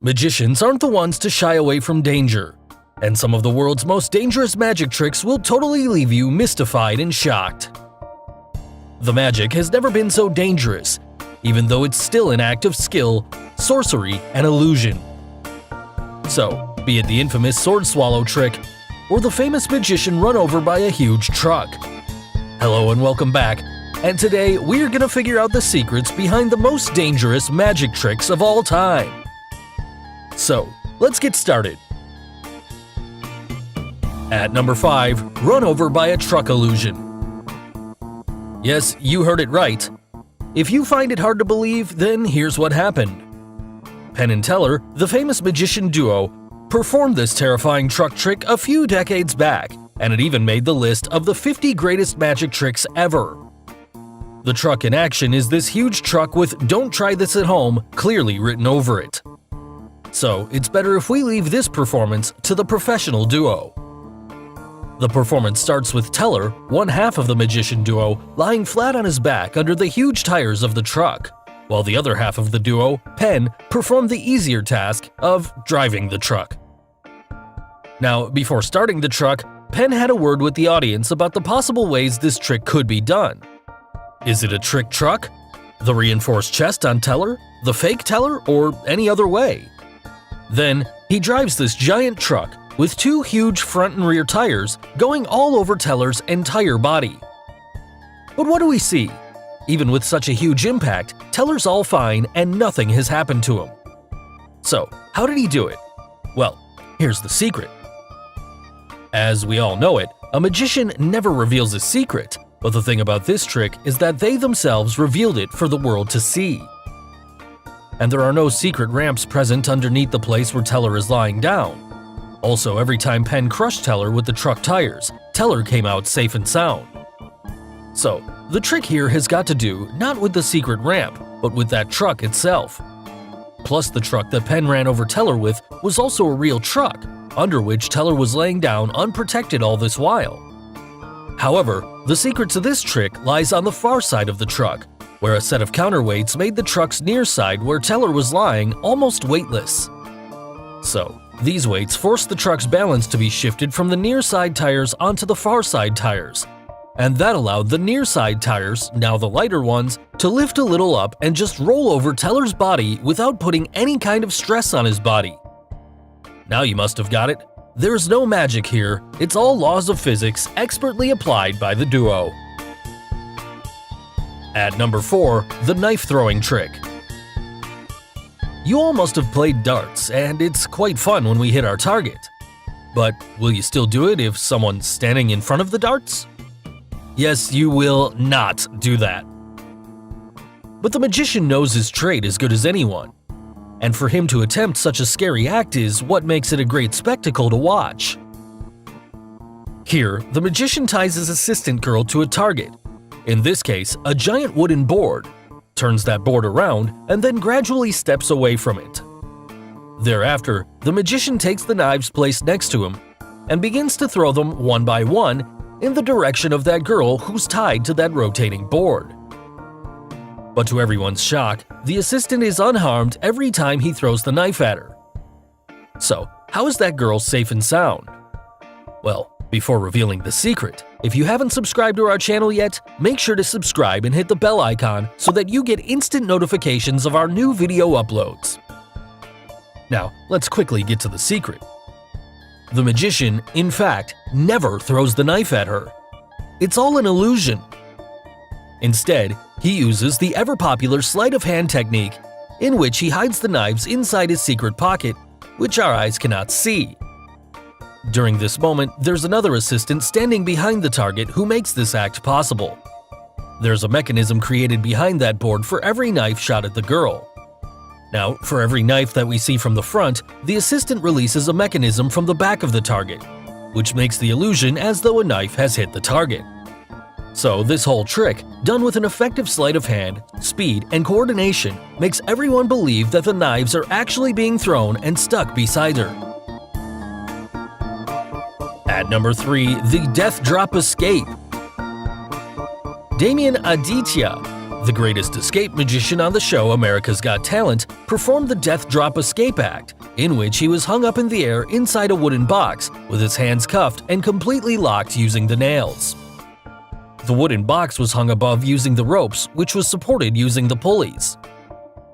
Magicians aren't the ones to shy away from danger, and some of the world's most dangerous magic tricks will totally leave you mystified and shocked. The magic has never been so dangerous, even though it's still an act of skill, sorcery, and illusion. So, be it the infamous sword swallow trick, or the famous magician run over by a huge truck. Hello and welcome back, and today we're gonna figure out the secrets behind the most dangerous magic tricks of all time. So, let's get started. At number 5, run over by a truck illusion. Yes, you heard it right. If you find it hard to believe, then here's what happened. Penn and Teller, the famous magician duo, performed this terrifying truck trick a few decades back, and it even made the list of the 50 greatest magic tricks ever. The truck in action is this huge truck with "Don't try this at home" clearly written over it. So, it's better if we leave this performance to the professional duo. The performance starts with Teller, one half of the magician duo, lying flat on his back under the huge tires of the truck, while the other half of the duo, Penn, performed the easier task of driving the truck. Now, before starting the truck, Penn had a word with the audience about the possible ways this trick could be done. Is it a trick truck? The reinforced chest on Teller? The fake Teller? Or any other way? Then, he drives this giant truck with two huge front and rear tires going all over Teller's entire body. But what do we see? Even with such a huge impact, Teller's all fine and nothing has happened to him. So, how did he do it? Well, here's the secret. As we all know it, a magician never reveals a secret, but the thing about this trick is that they themselves revealed it for the world to see. And there are no secret ramps present underneath the place where Teller is lying down. Also, every time Penn crushed Teller with the truck tires, Teller came out safe and sound. So, the trick here has got to do not with the secret ramp, but with that truck itself. Plus, the truck that Penn ran over Teller with was also a real truck, under which Teller was laying down unprotected all this while. However, the secret to this trick lies on the far side of the truck, where a set of counterweights made the truck's near side where Teller was lying almost weightless. So, these weights forced the truck's balance to be shifted from the near side tires onto the far side tires, and that allowed the near side tires, now the lighter ones, to lift a little up and just roll over Teller's body without putting any kind of stress on his body. Now you must have got it. There's no magic here, it's all laws of physics expertly applied by the duo. At number 4, the knife throwing trick. You all must have played darts, and it's quite fun when we hit our target. But will you still do it if someone's standing in front of the darts? Yes, you will not do that. But the magician knows his trade as good as anyone, and for him to attempt such a scary act is what makes it a great spectacle to watch. Here, the magician ties his assistant girl to a target, in this case, a giant wooden board, turns that board around, and then gradually steps away from it. Thereafter, the magician takes the knives placed next to him and begins to throw them one by one in the direction of that girl who's tied to that rotating board. But to everyone's shock, the assistant is unharmed every time he throws the knife at her. So, how is that girl safe and sound? Well, before revealing the secret, if you haven't subscribed to our channel yet, make sure to subscribe and hit the bell icon so that you get instant notifications of our new video uploads. Now, let's quickly get to the secret. The magician, in fact, never throws the knife at her. It's all an illusion. Instead, he uses the ever-popular sleight of hand technique, in which he hides the knives inside his secret pocket, which our eyes cannot see. During this moment, there's another assistant standing behind the target who makes this act possible. There's a mechanism created behind that board for every knife shot at the girl. Now, for every knife that we see from the front, the assistant releases a mechanism from the back of the target, which makes the illusion as though a knife has hit the target. So this whole trick, done with an effective sleight of hand, speed, and coordination, makes everyone believe that the knives are actually being thrown and stuck beside her. At number 3, the Death Drop Escape. Damien Aditya, the greatest escape magician on the show America's Got Talent, performed the Death Drop Escape act, in which he was hung up in the air inside a wooden box with his hands cuffed and completely locked using the nails. The wooden box was hung above using the ropes, which was supported using the pulleys.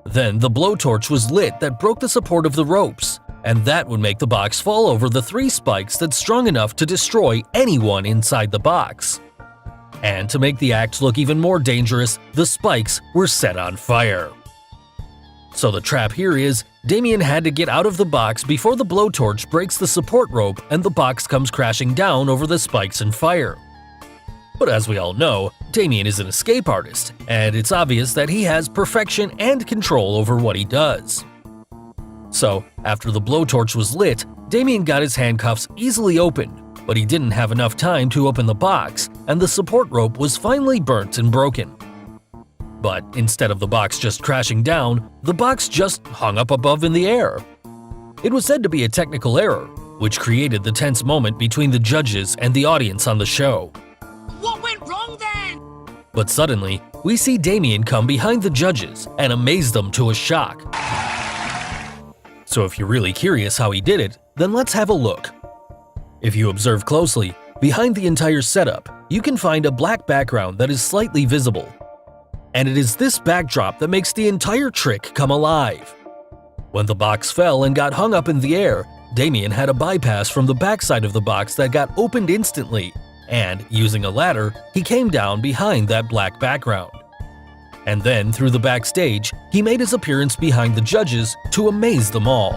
Then the blowtorch was lit that broke the support of the ropes, and that would make the box fall over the 3 spikes that's strong enough to destroy anyone inside the box. And to make the act look even more dangerous, the spikes were set on fire. So the trap here is, Damien had to get out of the box before the blowtorch breaks the support rope and the box comes crashing down over the spikes and fire. But as we all know, Damien is an escape artist, and it's obvious that he has perfection and control over what he does. So, after the blowtorch was lit, Damien got his handcuffs easily opened, but he didn't have enough time to open the box, and the support rope was finally burnt and broken. But instead of the box just crashing down, the box just hung up above in the air. It was said to be a technical error, which created the tense moment between the judges and the audience on the show. What went wrong then? But suddenly, we see Damien come behind the judges and amaze them to a shock. So if you're really curious how he did it, then let's have a look. If you observe closely, behind the entire setup, you can find a black background that is slightly visible. And it is this backdrop that makes the entire trick come alive. When the box fell and got hung up in the air, Damien had a bypass from the backside of the box that got opened instantly, and, using a ladder, he came down behind that black background. And then, through the backstage, he made his appearance behind the judges to amaze them all.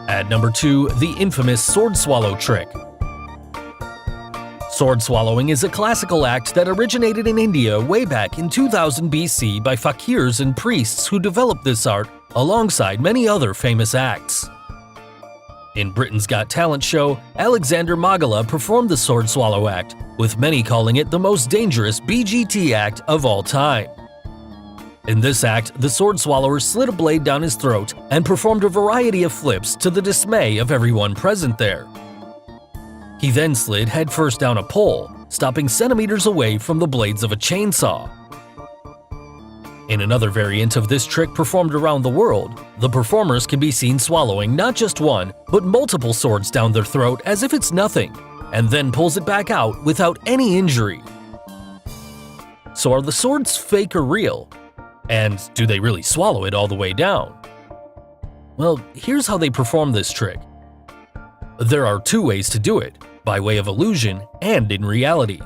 At number 2, the infamous sword swallow trick. Sword swallowing is a classical act that originated in India way back in 2000 BC by fakirs and priests who developed this art alongside many other famous acts. In Britain's Got Talent show, Alexander Magala performed the sword swallow act, with many calling it the most dangerous BGT act of all time. In this act, the sword swallower slid a blade down his throat and performed a variety of flips to the dismay of everyone present there. He then slid headfirst down a pole, stopping centimeters away from the blades of a chainsaw. In another variant of this trick performed around the world, the performers can be seen swallowing not just one, but multiple swords down their throat as if it's nothing, and then pulls it back out without any injury. So are the swords fake or real? And do they really swallow it all the way down? Well, here's how they perform this trick. There are 2 ways to do it, by way of illusion and in reality.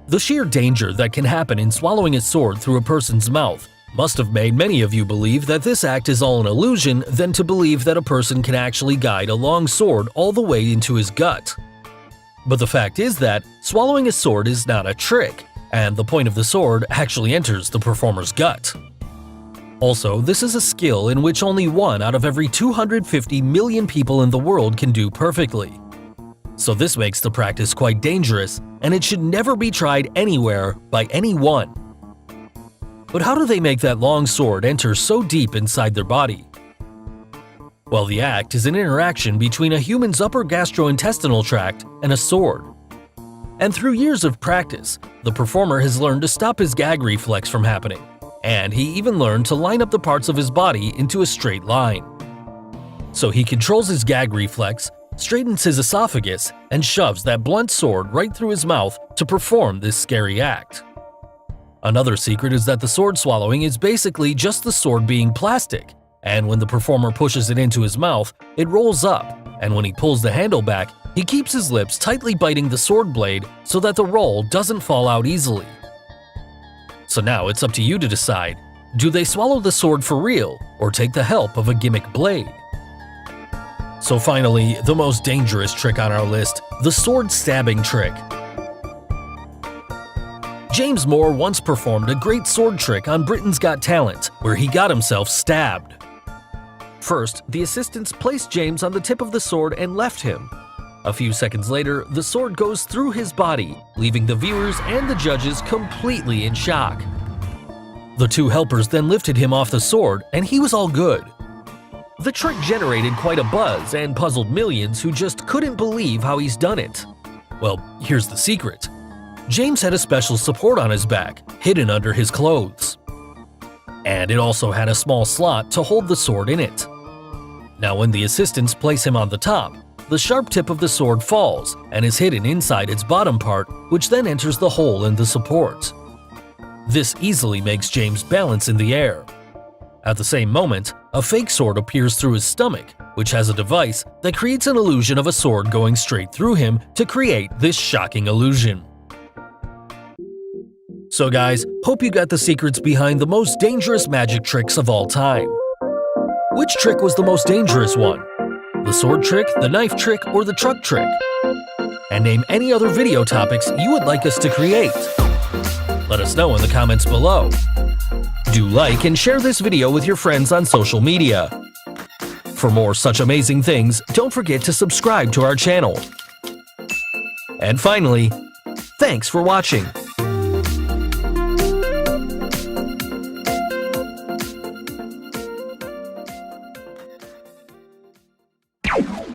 The sheer danger that can happen in swallowing a sword through a person's mouth must have made many of you believe that this act is all an illusion than to believe that a person can actually guide a long sword all the way into his gut. But the fact is that swallowing a sword is not a trick, and the point of the sword actually enters the performer's gut. Also, this is a skill in which only 1 out of every 250 million people in the world can do perfectly. So this makes the practice quite dangerous, and it should never be tried anywhere by anyone. But how do they make that long sword enter so deep inside their body? Well, the act is an interaction between a human's upper gastrointestinal tract and a sword. And through years of practice, the performer has learned to stop his gag reflex from happening, and he even learned to line up the parts of his body into a straight line. So he controls his gag reflex, straightens his esophagus, and shoves that blunt sword right through his mouth to perform this scary act. Another secret is that the sword swallowing is basically just the sword being plastic, and when the performer pushes it into his mouth, it rolls up, and when he pulls the handle back, he keeps his lips tightly biting the sword blade so that the roll doesn't fall out easily. So now it's up to you to decide, do they swallow the sword for real or take the help of a gimmick blade? So finally, the most dangerous trick on our list, the sword stabbing trick. James Moore once performed a great sword trick on Britain's Got Talent, where he got himself stabbed. First, the assistants placed James on the tip of the sword and left him. A few seconds later, the sword goes through his body, leaving the viewers and the judges completely in shock. The 2 helpers then lifted him off the sword, and he was all good. The trick generated quite a buzz and puzzled millions who just couldn't believe how he's done it. Well, here's the secret. James had a special support on his back, hidden under his clothes. and it also had a small slot to hold the sword in it. Now when the assistants place him on the top, the sharp tip of the sword falls and is hidden inside its bottom part, which then enters the hole in the support. This easily makes James balance in the air. At the same moment, a fake sword appears through his stomach, which has a device that creates an illusion of a sword going straight through him to create this shocking illusion. So guys, hope you got the secrets behind the most dangerous magic tricks of all time. Which trick was the most dangerous one? The sword trick, the knife trick, or the truck trick? And name any other video topics you would like us to create. Let us know in the comments below. Do like and share this video with your friends on social media. For more such amazing things, don't forget to subscribe to our channel. And finally, thanks for watching.